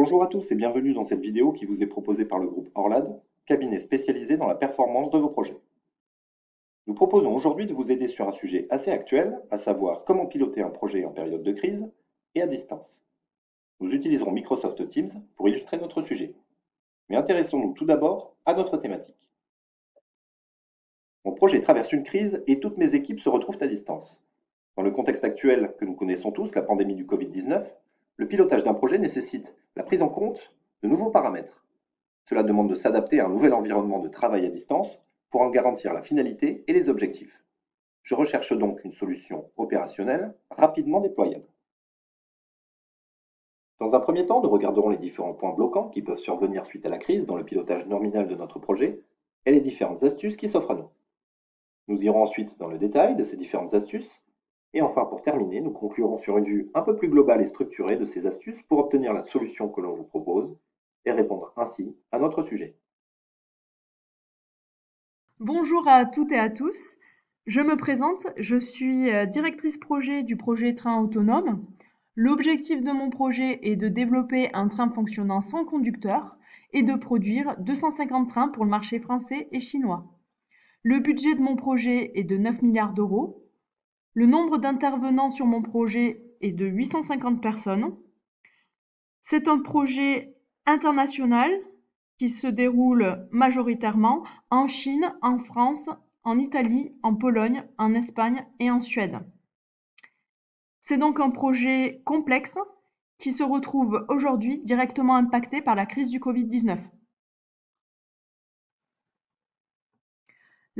Bonjour à tous et bienvenue dans cette vidéo qui vous est proposée par le groupe Orlad, cabinet spécialisé dans la performance de vos projets. Nous proposons aujourd'hui de vous aider sur un sujet assez actuel, à savoir comment piloter un projet en période de crise et à distance. Nous utiliserons Microsoft Teams pour illustrer notre sujet. Mais intéressons-nous tout d'abord à notre thématique. Mon projet traverse une crise et toutes mes équipes se retrouvent à distance. Dans le contexte actuel que nous connaissons tous, la pandémie du Covid-19, le pilotage d'un projet nécessite la prise en compte de nouveaux paramètres. Cela demande de s'adapter à un nouvel environnement de travail à distance pour en garantir la finalité et les objectifs. Je recherche donc une solution opérationnelle rapidement déployable. Dans un premier temps, nous regarderons les différents points bloquants qui peuvent survenir suite à la crise dans le pilotage nominal de notre projet et les différentes astuces qui s'offrent à nous. Nous irons ensuite dans le détail de ces différentes astuces et enfin, pour terminer, nous conclurons sur une vue un peu plus globale et structurée de ces astuces pour obtenir la solution que l'on vous propose et répondre ainsi à notre sujet. Bonjour à toutes et à tous. Je me présente, je suis directrice projet du projet Train autonome. L'objectif de mon projet est de développer un train fonctionnant sans conducteur et de produire 250 trains pour le marché français et chinois. Le budget de mon projet est de 9 milliards d'euros. Le nombre d'intervenants sur mon projet est de 850 personnes. C'est un projet international qui se déroule majoritairement en Chine, en France, en Italie, en Pologne, en Espagne et en Suède. C'est donc un projet complexe qui se retrouve aujourd'hui directement impacté par la crise du Covid-19.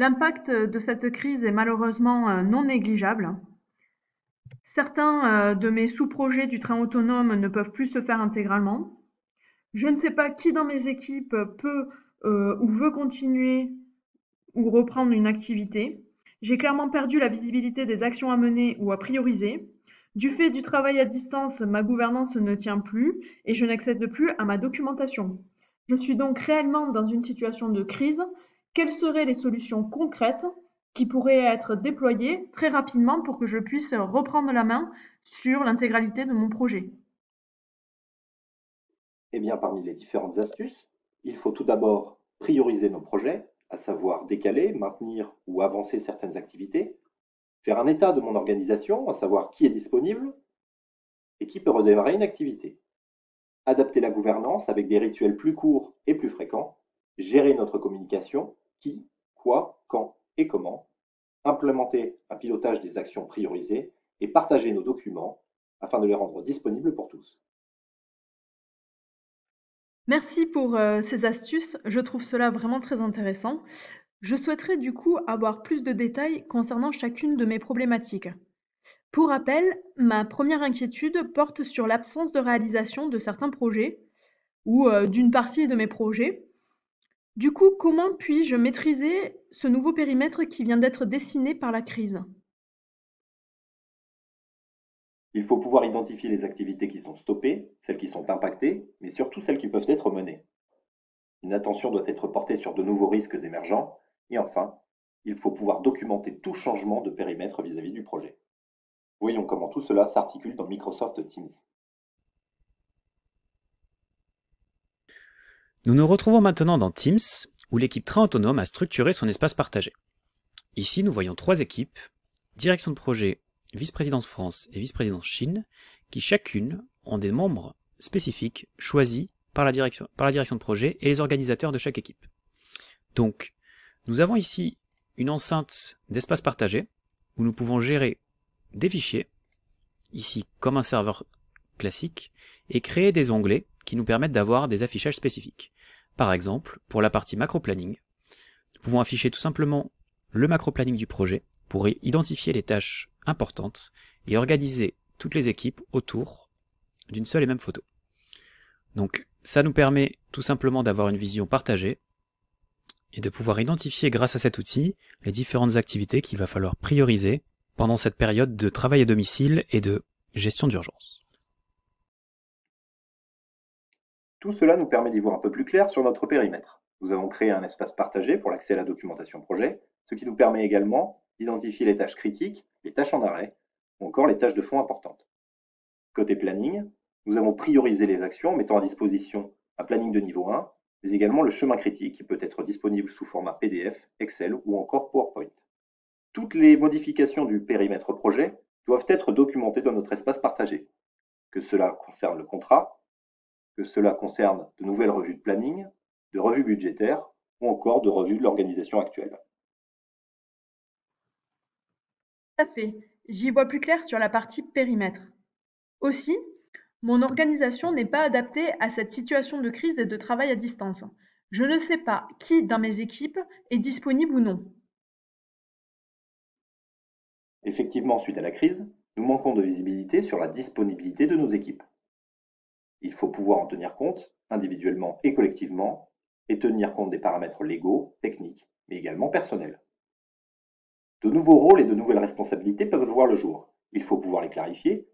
L'impact de cette crise est malheureusement non négligeable. Certains de mes sous-projets du train autonome ne peuvent plus se faire intégralement. Je ne sais pas qui dans mes équipes peut ou veut continuer ou reprendre une activité. J'ai clairement perdu la visibilité des actions à mener ou à prioriser. Du fait du travail à distance, ma gouvernance ne tient plus et je n'accède plus à ma documentation. Je suis donc réellement dans une situation de crise. Quelles seraient les solutions concrètes qui pourraient être déployées très rapidement pour que je puisse reprendre la main sur l'intégralité de mon projet? Eh bien, parmi les différentes astuces, il faut tout d'abord prioriser nos projets, à savoir décaler, maintenir ou avancer certaines activités, faire un état de mon organisation, à savoir qui est disponible et qui peut redémarrer une activité, adapter la gouvernance avec des rituels plus courts et plus fréquents, gérer notre communication, qui, quoi, quand et comment, implémenter un pilotage des actions priorisées et partager nos documents afin de les rendre disponibles pour tous. Merci pour ces astuces, je trouve cela vraiment très intéressant. Je souhaiterais du coup avoir plus de détails concernant chacune de mes problématiques. Pour rappel, ma première inquiétude porte sur l'absence de réalisation de certains projets ou d'une partie de mes projets. Du coup, comment puis-je maîtriser ce nouveau périmètre qui vient d'être dessiné par la crise? Il faut pouvoir identifier les activités qui sont stoppées, celles qui sont impactées, mais surtout celles qui peuvent être menées. Une attention doit être portée sur de nouveaux risques émergents. Et enfin, il faut pouvoir documenter tout changement de périmètre vis-à-vis du projet. Voyons comment tout cela s'articule dans Microsoft Teams. Nous nous retrouvons maintenant dans Teams, où l'équipe Train autonome a structuré son espace partagé. Ici, nous voyons trois équipes, direction de projet, vice-présidence France et vice-présidence Chine, qui chacune ont des membres spécifiques choisis par la direction de projet et les organisateurs de chaque équipe. Donc, nous avons ici une enceinte d'espace partagé, où nous pouvons gérer des fichiers, ici comme un serveur classique, et créer des onglets qui nous permettent d'avoir des affichages spécifiques. Par exemple, pour la partie macro-planning, nous pouvons afficher tout simplement le macro-planning du projet pour identifier les tâches importantes et organiser toutes les équipes autour d'une seule et même photo. Donc ça nous permet tout simplement d'avoir une vision partagée et de pouvoir identifier grâce à cet outil les différentes activités qu'il va falloir prioriser pendant cette période de travail à domicile et de gestion d'urgence. Tout cela nous permet d'y voir un peu plus clair sur notre périmètre. Nous avons créé un espace partagé pour l'accès à la documentation projet, ce qui nous permet également d'identifier les tâches critiques, les tâches en arrêt, ou encore les tâches de fond importantes. Côté planning, Nous avons priorisé les actions en mettant à disposition un planning de niveau 1, mais également le chemin critique qui peut être disponible sous format PDF, Excel ou encore PowerPoint. Toutes les modifications du périmètre projet doivent être documentées dans notre espace partagé, que cela concerne le contrat, que cela concerne de nouvelles revues de planning, de revues budgétaires ou encore de revues de l'organisation actuelle. Tout à fait. J'y vois plus clair sur la partie périmètre. Aussi, mon organisation n'est pas adaptée à cette situation de crise et de travail à distance. Je ne sais pas qui dans mes équipes est disponible ou non. Effectivement, suite à la crise, nous manquons de visibilité sur la disponibilité de nos équipes. Il faut pouvoir en tenir compte, individuellement et collectivement, et tenir compte des paramètres légaux, techniques, mais également personnels. De nouveaux rôles et de nouvelles responsabilités peuvent voir le jour. Il faut pouvoir les clarifier.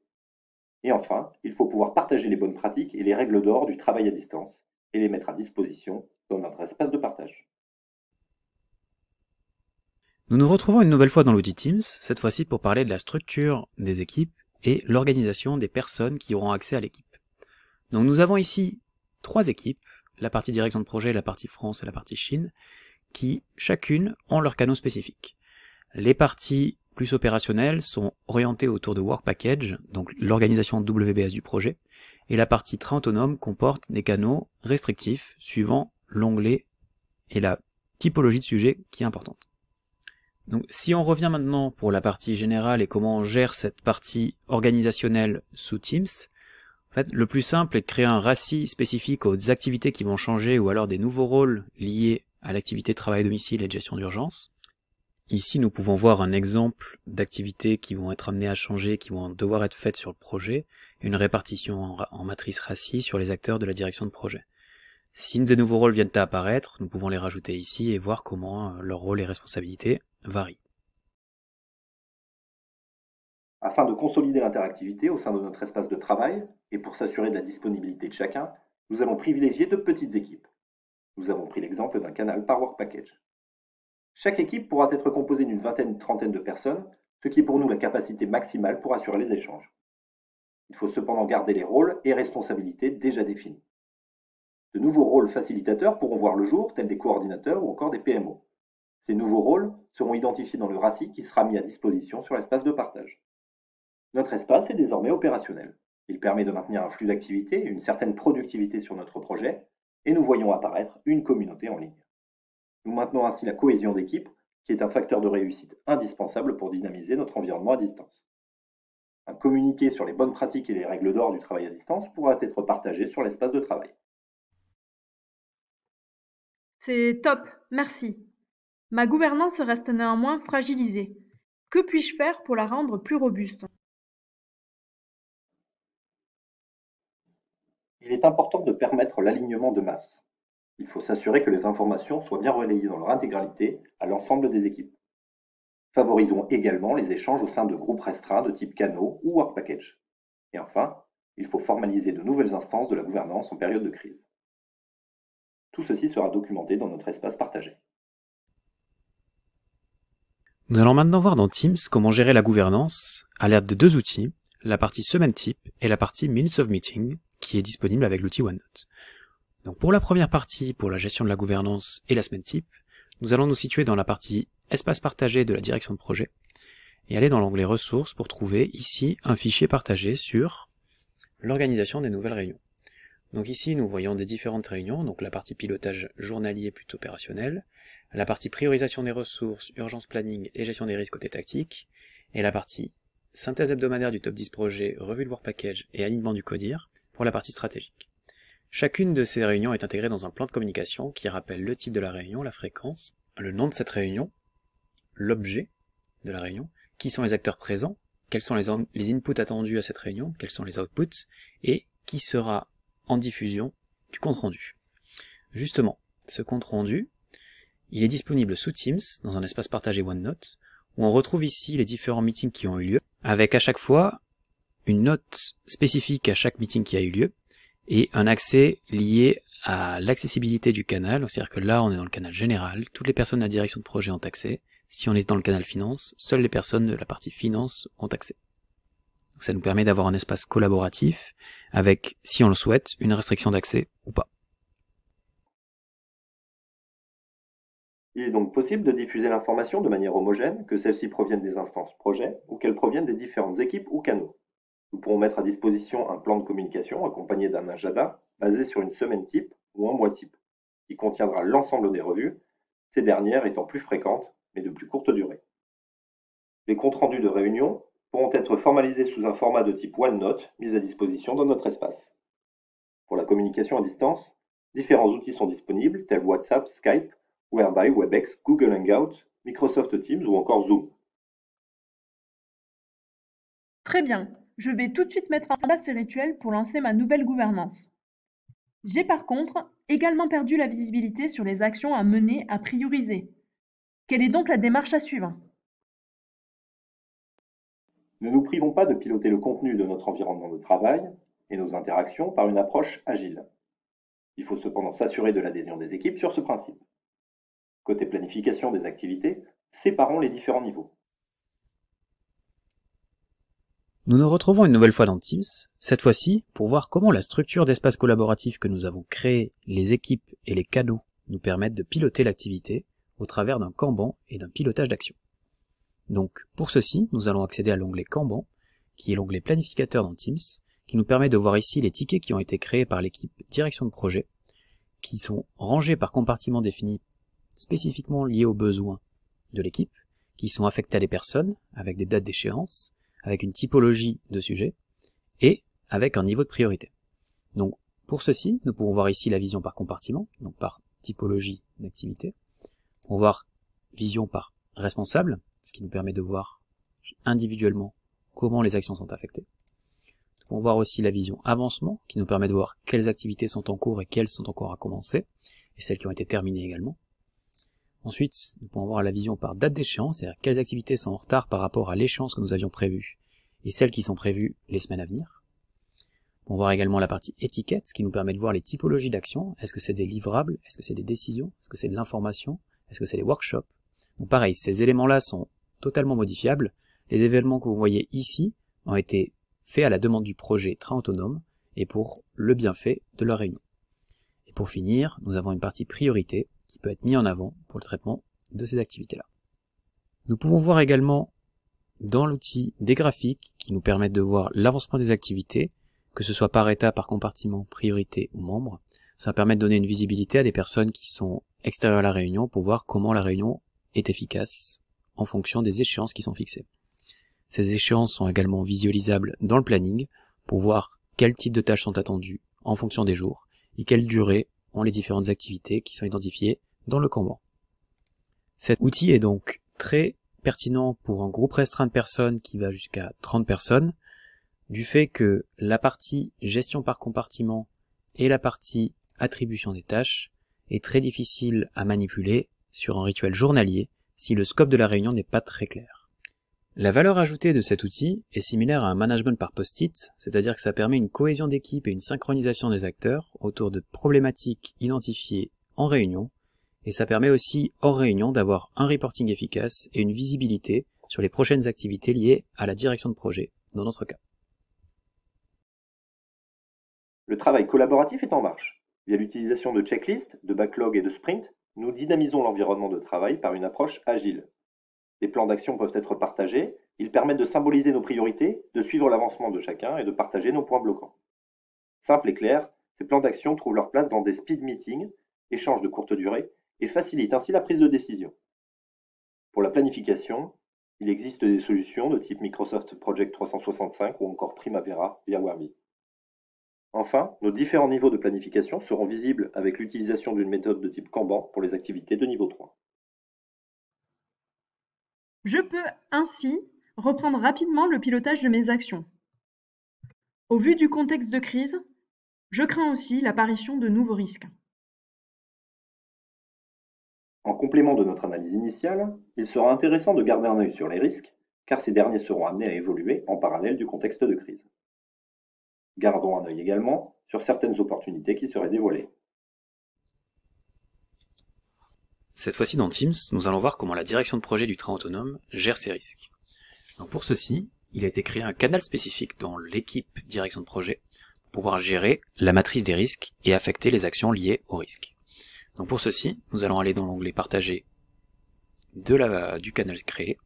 Et enfin, il faut pouvoir partager les bonnes pratiques et les règles d'or du travail à distance et les mettre à disposition dans notre espace de partage. Nous nous retrouvons une nouvelle fois dans l'outil Teams, cette fois-ci pour parler de la structure des équipes et l'organisation des personnes qui auront accès à l'équipe. Donc nous avons ici 3 équipes, la partie direction de projet, la partie France et la partie Chine, qui chacune ont leur canaux spécifiques. Les parties plus opérationnelles sont orientées autour de Work Package, donc l'organisation WBS du projet, et la partie train autonome comporte des canaux restrictifs suivant l'onglet et la typologie de sujet qui est importante. Donc si on revient maintenant pour la partie générale et comment on gère cette partie organisationnelle sous Teams, en fait, le plus simple est de créer un RACI spécifique aux activités qui vont changer ou alors des nouveaux rôles liés à l'activité travail à domicile et de gestion d'urgence. Ici, nous pouvons voir un exemple d'activités qui vont être amenées à changer, qui vont devoir être faites sur le projet, une répartition en matrice RACI sur les acteurs de la direction de projet. Si de nouveaux rôles viennent à apparaître, nous pouvons les rajouter ici et voir comment leur rôle et responsabilités varient. Afin de consolider l'interactivité au sein de notre espace de travail et pour s'assurer de la disponibilité de chacun, nous allons privilégier de petites équipes. Nous avons pris l'exemple d'un canal par Work Package. Chaque équipe pourra être composée d'une trentaine de personnes, ce qui est pour nous la capacité maximale pour assurer les échanges. Il faut cependant garder les rôles et responsabilités déjà définis. De nouveaux rôles facilitateurs pourront voir le jour, tels des coordinateurs ou encore des PMO. Ces nouveaux rôles seront identifiés dans le RACI qui sera mis à disposition sur l'espace de partage. Notre espace est désormais opérationnel. Il permet de maintenir un flux d'activité et une certaine productivité sur notre projet, et nous voyons apparaître une communauté en ligne. Nous maintenons ainsi la cohésion d'équipe, qui est un facteur de réussite indispensable pour dynamiser notre environnement à distance. Un communiqué sur les bonnes pratiques et les règles d'or du travail à distance pourra être partagé sur l'espace de travail. C'est top, merci. Ma gouvernance reste néanmoins fragilisée. Que puis-je faire pour la rendre plus robuste ? Il est important de permettre l'alignement de masse. Il faut s'assurer que les informations soient bien relayées dans leur intégralité à l'ensemble des équipes. Favorisons également les échanges au sein de groupes restreints de type canaux ou Work Package. Et enfin, il faut formaliser de nouvelles instances de la gouvernance en période de crise. Tout ceci sera documenté dans notre espace partagé. Nous allons maintenant voir dans Teams comment gérer la gouvernance à l'aide de 2 outils, la partie semaine type et la partie Minutes of Meeting, qui est disponible avec l'outil OneNote. Donc pour la première partie, pour la gestion de la gouvernance et la semaine type, nous allons nous situer dans la partie espace partagé de la direction de projet et aller dans l'onglet ressources pour trouver ici un fichier partagé sur l'organisation des nouvelles réunions. Donc ici nous voyons des différentes réunions, donc la partie pilotage journalier plutôt opérationnel, la partie priorisation des ressources, urgence planning et gestion des risques côté tactique, et la partie synthèse hebdomadaire du top 10 projet, revue de Work Package et alignement du CODIR pour la partie stratégique. Chacune de ces réunions est intégrée dans un plan de communication qui rappelle le type de la réunion, la fréquence, le nom de cette réunion, l'objet de la réunion, qui sont les acteurs présents, quels sont les inputs attendus à cette réunion, quels sont les outputs, et qui sera en diffusion du compte-rendu. Justement, ce compte-rendu, il est disponible sous Teams, dans un espace partagé OneNote, où on retrouve ici les différents meetings qui ont eu lieu, avec à chaque fois une note spécifique à chaque meeting qui a eu lieu, et un accès lié à l'accessibilité du canal, c'est-à-dire que là on est dans le canal général, toutes les personnes de la direction de projet ont accès, si on est dans le canal finance, seules les personnes de la partie finance ont accès. Donc ça nous permet d'avoir un espace collaboratif, avec, si on le souhaite, une restriction d'accès ou pas. Il est donc possible de diffuser l'information de manière homogène, que celle-ci provienne des instances projet ou qu'elle provienne des différentes équipes ou canaux. Nous pourrons mettre à disposition un plan de communication accompagné d'un agenda basé sur une semaine type ou un mois type, qui contiendra l'ensemble des revues, ces dernières étant plus fréquentes mais de plus courte durée. Les comptes rendus de réunion pourront être formalisés sous un format de type OneNote mis à disposition dans notre espace. Pour la communication à distance, différents outils sont disponibles tels WhatsApp, Skype, Whereby, Webex, Google Hangout, Microsoft Teams ou encore Zoom. Très bien, je vais tout de suite mettre en place ces rituels pour lancer ma nouvelle gouvernance. J'ai par contre également perdu la visibilité sur les actions à mener, à prioriser. Quelle est donc la démarche à suivre? Ne nous privons pas de piloter le contenu de notre environnement de travail et nos interactions par une approche agile. Il faut cependant s'assurer de l'adhésion des équipes sur ce principe. Côté planification des activités, séparons les différents niveaux. Nous nous retrouvons une nouvelle fois dans Teams, cette fois-ci pour voir comment la structure d'espace collaboratif que nous avons créé, les équipes et les canaux nous permettent de piloter l'activité au travers d'un Kanban et d'un pilotage d'action. Donc pour ceci, nous allons accéder à l'onglet Kanban, qui est l'onglet planificateur dans Teams, qui nous permet de voir ici les tickets qui ont été créés par l'équipe direction de projet, qui sont rangés par compartiment défini spécifiquement liés aux besoins de l'équipe, qui sont affectés à des personnes, avec des dates d'échéance, avec une typologie de sujet, et avec un niveau de priorité. Donc pour ceci, nous pouvons voir ici la vision par compartiment, donc par typologie d'activité. On va voir vision par responsable, ce qui nous permet de voir individuellement comment les actions sont affectées. On va voir aussi la vision avancement, qui nous permet de voir quelles activités sont en cours et quelles sont encore à commencer, et celles qui ont été terminées également. Ensuite, nous pouvons voir la vision par date d'échéance, c'est-à-dire quelles activités sont en retard par rapport à l'échéance que nous avions prévue, et celles qui sont prévues les semaines à venir. On va voir également la partie étiquette, ce qui nous permet de voir les typologies d'actions. Est-ce que c'est des livrables? Est-ce que c'est des décisions? Est-ce que c'est de l'information? Est-ce que c'est des workshops? Donc pareil, ces éléments-là sont totalement modifiables. Les événements que vous voyez ici ont été faits à la demande du projet Train Autonome et pour le bienfait de leur réunion. Et pour finir, nous avons une partie priorité qui peut être mise en avant pour le traitement de ces activités-là. Nous pouvons voir également dans l'outil des graphiques qui nous permettent de voir l'avancement des activités, que ce soit par état, par compartiment, priorité ou membre. Ça va permettre de donner une visibilité à des personnes qui sont extérieures à la réunion pour voir comment la réunion est efficace en fonction des échéances qui sont fixées. Ces échéances sont également visualisables dans le planning pour voir quel type de tâches sont attendues en fonction des jours et quelle durée ont les différentes activités qui sont identifiées dans le Kanban. Cet outil est donc très pertinent pour un groupe restreint de personnes qui va jusqu'à 30 personnes, du fait que la partie gestion par compartiment et la partie attribution des tâches est très difficile à manipuler sur un rituel journalier si le scope de la réunion n'est pas très clair. La valeur ajoutée de cet outil est similaire à un management par post-it, c'est-à-dire que ça permet une cohésion d'équipe et une synchronisation des acteurs autour de problématiques identifiées en réunion, et ça permet aussi hors réunion d'avoir un reporting efficace et une visibilité sur les prochaines activités liées à la direction de projet, dans notre cas. Le travail collaboratif est en marche. Via l'utilisation de checklists, de backlog et de sprint, nous dynamisons l'environnement de travail par une approche agile. Des plans d'action peuvent être partagés, ils permettent de symboliser nos priorités, de suivre l'avancement de chacun et de partager nos points bloquants. Simple et clair, ces plans d'action trouvent leur place dans des speed meetings, échanges de courte durée, et facilitent ainsi la prise de décision. Pour la planification, il existe des solutions de type Microsoft Project 365 ou encore Primavera via Whereby. Enfin, nos différents niveaux de planification seront visibles avec l'utilisation d'une méthode de type Kanban pour les activités de niveau 3. Je peux ainsi reprendre rapidement le pilotage de mes actions. Au vu du contexte de crise, je crains aussi l'apparition de nouveaux risques. En complément de notre analyse initiale, il sera intéressant de garder un œil sur les risques, car ces derniers seront amenés à évoluer en parallèle du contexte de crise. Gardons un œil également sur certaines opportunités qui seraient dévoilées. Cette fois-ci dans Teams, nous allons voir comment la direction de projet du train autonome gère ces risques. Donc pour ceci, il a été créé un canal spécifique dans l'équipe direction de projet pour pouvoir gérer la matrice des risques et affecter les actions liées aux risques. Donc pour ceci, nous allons aller dans l'onglet Partager du canal créé.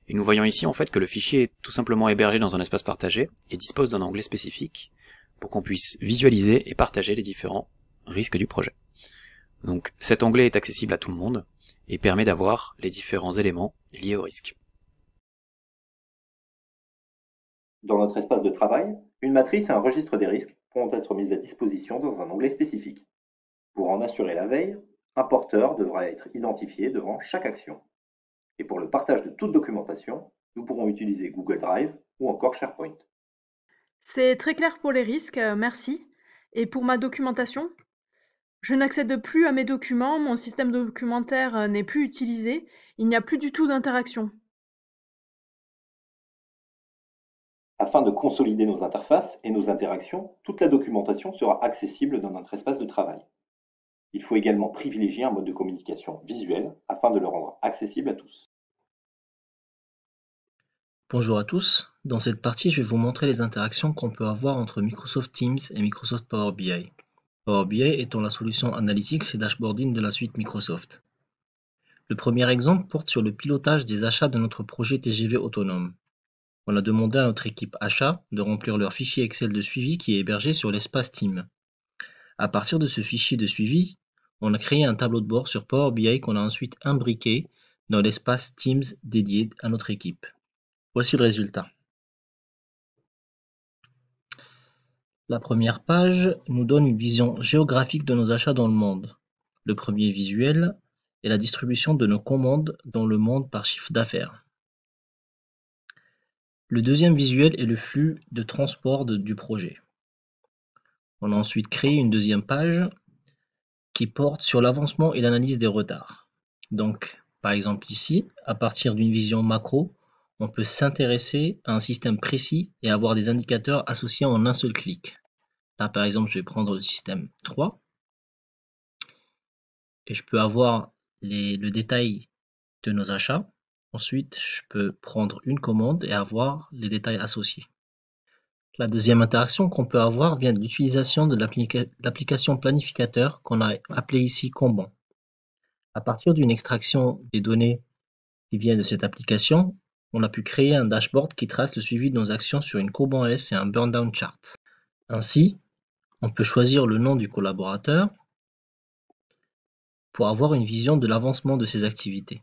Et nous voyons ici en fait que le fichier est tout simplement hébergé dans un espace partagé et dispose d'un onglet spécifique pour qu'on puisse visualiser et partager les différents risques du projet. Donc cet onglet est accessible à tout le monde et permet d'avoir les différents éléments liés au risque. Dans notre espace de travail, une matrice et un registre des risques pourront être mis à disposition dans un onglet spécifique. Pour en assurer la veille, un porteur devra être identifié devant chaque action. Et pour le partage de toute documentation, nous pourrons utiliser Google Drive ou encore SharePoint. C'est très clair pour les risques, merci. Et pour ma documentation? Je n'accède plus à mes documents, mon système documentaire n'est plus utilisé, il n'y a plus du tout d'interaction. Afin de consolider nos interfaces et nos interactions, toute la documentation sera accessible dans notre espace de travail. Il faut également privilégier un mode de communication visuel afin de le rendre accessible à tous. Bonjour à tous, dans cette partie je vais vous montrer les interactions qu'on peut avoir entre Microsoft Teams et Microsoft Power BI. Power BI étant la solution analytics et dashboarding de la suite Microsoft. Le premier exemple porte sur le pilotage des achats de notre projet TGV autonome. On a demandé à notre équipe achat de remplir leur fichier Excel de suivi qui est hébergé sur l'espace Team. À partir de ce fichier de suivi, on a créé un tableau de bord sur Power BI qu'on a ensuite imbriqué dans l'espace Teams dédié à notre équipe. Voici le résultat. La première page nous donne une vision géographique de nos achats dans le monde. Le premier visuel est la distribution de nos commandes dans le monde par chiffre d'affaires. Le deuxième visuel est le flux de transport du projet. On a ensuite créé une deuxième page qui porte sur l'avancement et l'analyse des retards. Donc, par exemple ici, à partir d'une vision macro, on peut s'intéresser à un système précis et avoir des indicateurs associés en un seul clic. Là, par exemple, je vais prendre le système 3 et je peux avoir le détail de nos achats. Ensuite, je peux prendre une commande et avoir les détails associés. La deuxième interaction qu'on peut avoir vient de l'utilisation de l'application planificateur qu'on a appelée ici Kanban. À partir d'une extraction des données qui viennent de cette application, on a pu créer un dashboard qui trace le suivi de nos actions sur une courbe en S et un burn-down chart. Ainsi, on peut choisir le nom du collaborateur pour avoir une vision de l'avancement de ses activités.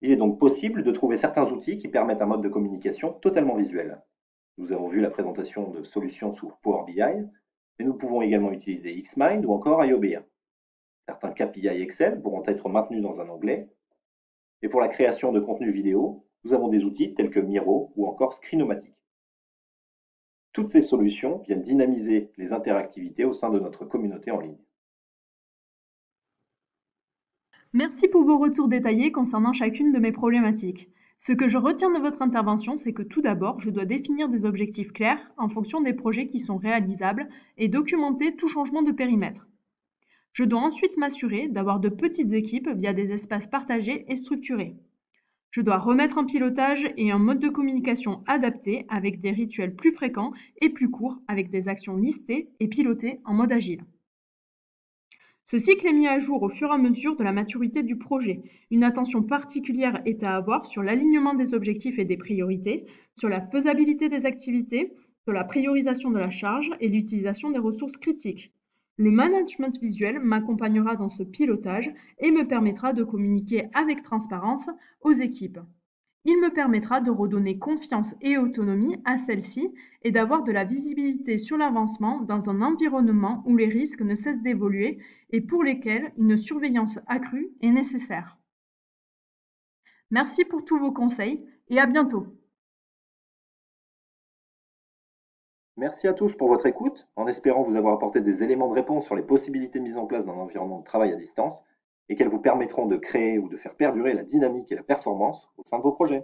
Il est donc possible de trouver certains outils qui permettent un mode de communication totalement visuel. Nous avons vu la présentation de solutions sous Power BI, mais nous pouvons également utiliser Xmind ou encore IOBA. Certains KPI Excel pourront être maintenus dans un onglet. Et pour la création de contenu vidéo, nous avons des outils tels que Miro ou encore Screenomatic. Toutes ces solutions viennent dynamiser les interactivités au sein de notre communauté en ligne. Merci pour vos retours détaillés concernant chacune de mes problématiques. Ce que je retiens de votre intervention, c'est que tout d'abord, je dois définir des objectifs clairs en fonction des projets qui sont réalisables et documenter tout changement de périmètre. Je dois ensuite m'assurer d'avoir de petites équipes via des espaces partagés et structurés. Je dois remettre un pilotage et un mode de communication adapté avec des rituels plus fréquents et plus courts avec des actions listées et pilotées en mode agile. Ce cycle est mis à jour au fur et à mesure de la maturité du projet. Une attention particulière est à avoir sur l'alignement des objectifs et des priorités, sur la faisabilité des activités, sur la priorisation de la charge et l'utilisation des ressources critiques. Le management visuel m'accompagnera dans ce pilotage et me permettra de communiquer avec transparence aux équipes. Il me permettra de redonner confiance et autonomie à celles-ci et d'avoir de la visibilité sur l'avancement dans un environnement où les risques ne cessent d'évoluer et pour lesquels une surveillance accrue est nécessaire. Merci pour tous vos conseils et à bientôt. Merci à tous pour votre écoute, en espérant vous avoir apporté des éléments de réponse sur les possibilités mises en place dans un environnement de travail à distance et qu'elles vous permettront de créer ou de faire perdurer la dynamique et la performance au sein de vos projets.